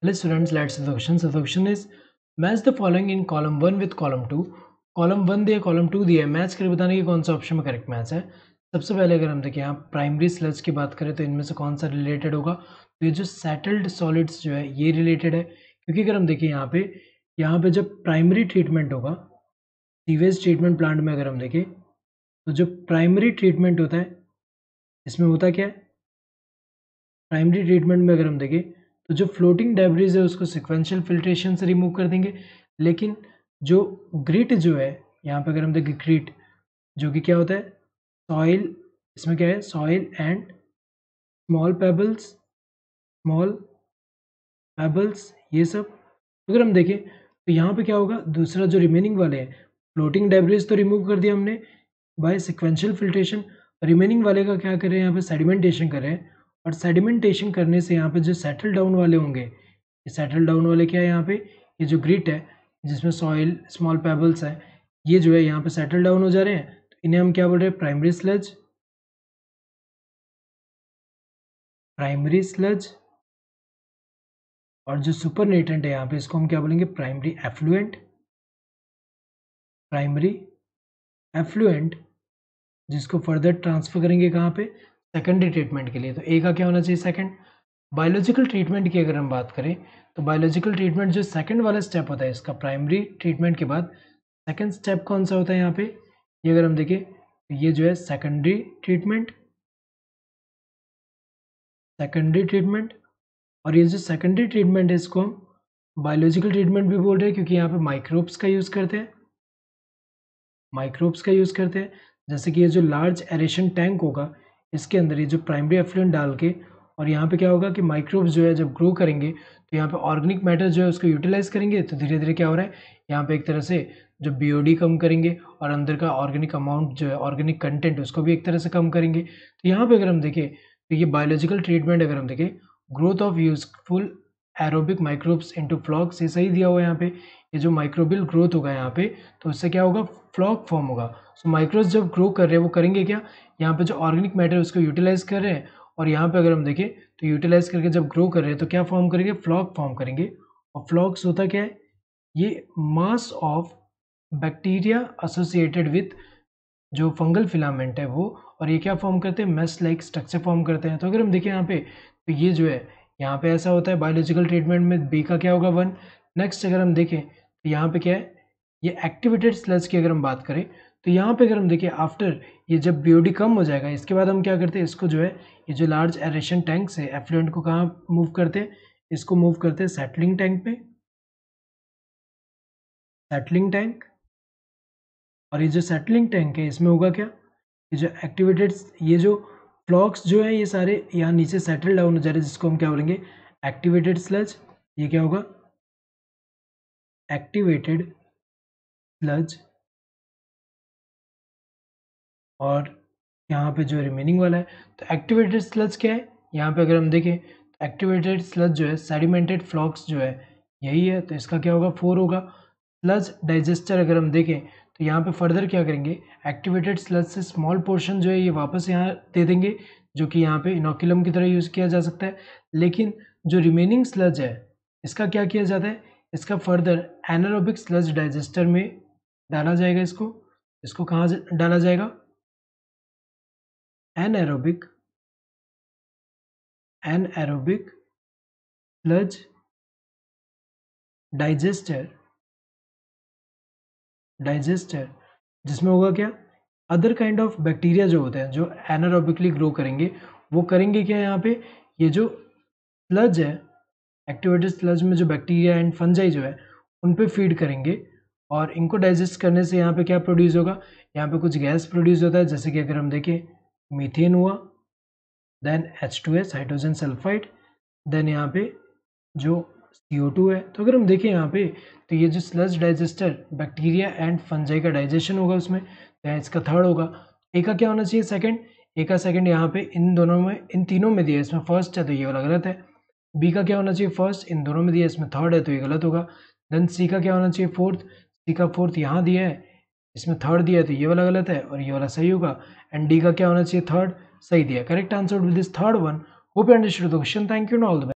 Hello students, let's see the question. So the question is match the following in column 1 with column 2. Column 1 दिया, column 2 दिया है, match करके बताने की कौन सा ऑप्शन में करेक्ट मैच है। सबसे पहले अगर हम देखें यहाँ प्राइमरी स्लज की बात करें तो इनमें से कौन सा रिलेटेड होगा, तो ये जो सेटल्ड सॉलिड्स जो है ये रिलेटेड है, क्योंकि अगर हम देखें यहाँ पे जब प्राइमरी ट्रीटमेंट होगा सीवेज ट्रीटमेंट प्लांट में, अगर हम देखें तो जो प्राइमरी ट्रीटमेंट होता है इसमें होता क्या है, प्राइमरी ट्रीटमेंट में अगर हम देखें तो जो फ्लोटिंग डेब्रिज है उसको सिक्वेंशियल फिल्ट्रेशन से रिमूव कर देंगे, लेकिन जो ग्रिट जो है यहाँ पे अगर हम देखें ग्रिट जो कि क्या होता है सॉइल, इसमें क्या है सॉइल एंड स्मॉल पेबल्स ये सब। अगर हम देखें तो यहाँ पे क्या होगा, दूसरा जो रिमेनिंग वाले हैं फ्लोटिंग डेब्रिज तो रिमूव कर दिया हमने बाय सिक्वेंशियल फिल्ट्रेशन, रिमेनिंग वाले का क्या कर रहे हैं यहाँ पे सेडिमेंटेशन कर रहे हैं, और सेडिमेंटेशन करने से यहाँ पे जो सेटल डाउन वाले होंगे, ये सेटल डाउन वाले क्या है यहाँ पे, ये जो ग्रिट है जिसमें सॉइल स्मॉल पेबल्स है ये जो है यहाँ पे सेटल डाउन हो जा रहे हैं, तो इन्हें हम क्या बोल रहे हैं प्राइमरी स्लज, और जो सुपर नेटेंट है यहाँ पे इसको हम क्या बोलेंगे प्राइमरी एफ्लुएंट, जिसको फर्दर ट्रांसफर करेंगे कहाँ पे सेकेंडरी ट्रीटमेंट के लिए। तो ए का क्या होना चाहिए सेकंड। बायोलॉजिकल ट्रीटमेंट की अगर हम बात करें तो बायोलॉजिकल ट्रीटमेंट जो सेकंड वाला स्टेप होता है इसका प्राइमरी ट्रीटमेंट के बाद सेकंड स्टेप कौन सा होता है यहाँ पे, ये अगर हम देखें तो ये जो है सेकेंडरी ट्रीटमेंट, और ये जो सेकेंडरी ट्रीटमेंट है इसको हम बायोलॉजिकल ट्रीटमेंट भी बोल रहे हैं, क्योंकि यहाँ पे माइक्रोब्स का यूज़ करते हैं, जैसे कि ये जो लार्ज एरेशन टैंक होगा इसके अंदर ये जो प्राइमरी एफ्लुएंट डाल के, और यहाँ पे क्या होगा कि माइक्रोब्स जो है जब ग्रो करेंगे तो यहाँ पे ऑर्गेनिक मैटर जो है उसको यूटिलाइज करेंगे, तो धीरे धीरे क्या हो रहा है यहाँ पे एक तरह से जो बीओडी कम करेंगे और अंदर का ऑर्गेनिक अमाउंट जो है ऑर्गेनिक कंटेंट उसको भी एक तरह से कम करेंगे। तो यहाँ पे अगर हम देखें तो ये बायोलॉजिकल ट्रीटमेंट अगर हम देखें growth of useful aerobic microbes into flocs, ये सही दिया हुआ है यहाँ पे, ये जो माइक्रोबियल ग्रोथ होगा यहाँ पे तो उससे क्या होगा फ्लॉक फॉर्म होगा। सो माइक्रोब्स जब ग्रो कर रहे हैं वो करेंगे क्या, यहाँ पे जो ऑर्गेनिक मैटर उसको यूटिलाइज कर रहे हैं, और यहाँ पे अगर हम देखें तो यूटिलाइज करके जब ग्रो कर रहे हैं तो क्या फॉर्म करेंगे फ्लॉक फॉर्म करेंगे। और फ्लॉक्स होता क्या है, ये mass of bacteria associated with जो फंगल फिलामेंट है वो, और ये क्या फॉर्म करते हैं मेस लाइक स्ट्रक्चर फॉर्म करते हैं। तो अगर हम देखें यहाँ पे तो ये जो है यहाँ पे ऐसा होता है बायोलॉजिकल ट्रीटमेंट में बी का क्या होगा 1। नेक्स्ट अगर हम देखें तो यहाँ पे क्या है, ये एक्टिवेटेड स्लज की अगर हम बात करें तो यहाँ पे अगर हम देखें आफ्टर ये जब बीओडी कम हो जाएगा इसके बाद हम क्या करते हैं इसको जो है ये जो लार्ज एरेशन टैंक से एफ्लुएंट को कहाँ मूव करते हैं, इसको मूव करते हैं सेटलिंग टैंक। और ये जो सेटलिंग टैंक है इसमें होगा क्या, ये जो एक्टिवेटेड ये जो फ्लॉक्स जो है ये सारे यहाँ नीचे सेटल डाउन हो जा रहे हैं, जिसको हम क्या बोलेंगे एक्टिवेटेड स्लज। ये क्या होगा एक्टिवेटेड स्लज, और यहाँ पे जो रिमेनिंग वाला है तो एक्टिवेटेड स्लज क्या है, यहाँ पे अगर हम देखें तो एक्टिवेटेड स्लज जो है सेडिमेंटेड फ्लॉक्स जो है यही है, तो इसका क्या होगा 4 होगा। स्लज डाइजेस्टर अगर हम देखें तो यहाँ पे फर्दर क्या करेंगे एक्टिवेटेड स्लज से स्मॉल पोर्शन जो है ये वापस यहाँ दे देंगे, जो कि यहाँ पे इनोकुलम की तरह यूज़ किया जा सकता है। लेकिन जो रिमेनिंग स्लज है इसका क्या किया जाता है, इसका फर्दर एनारोबिक स्लज डाइजेस्टर में डाला जाएगा। इसको कहाँ डाला जाएगा एनएरोबिक स्लज डाइजेस्टर, जिसमें होगा क्या अदर काइंड ऑफ बैक्टीरिया जो होते हैं जो एनारोबिकली ग्रो करेंगे, वो करेंगे क्या यहाँ पे ये जो स्लज है एक्टिवेटेड स्लज में जो बैक्टीरिया एंड फंजाई जो है उन पे फीड करेंगे, और इनको डाइजेस्ट करने से यहाँ पे क्या प्रोड्यूस होगा, यहाँ पे कुछ गैस प्रोड्यूस होता है, जैसे कि अगर हम देखें मीथेन हुआ, then H2S hydrogen sulphide, then यहाँ पे जो CO2 है। तो अगर हम देखें यहाँ पे तो ये जो sludge digester bacteria and fungi का डाइजेशन होगा उसमें, तो इसका थर्ड होगा। ए का क्या होना चाहिए सेकंड, ए का सेकंड यहाँ पे इन तीनों में दिया है, इसमें फर्स्ट है तो ये वाला गलत है। बी का क्या होना चाहिए फर्स्ट, इन दोनों में दिया है, इसमें थर्ड है तो ये गलत होगा। देन सी का क्या होना चाहिए फोर्थ, सी का फोर्थ यहाँ दिया है, इसमें थर्ड दिया है तो ये वाला गलत है और ये वाला सही होगा। एंड डी का क्या होना चाहिए थर्ड, सही दिया। Correct answer will this third one. Hope you understood the question. Thank you and all the best.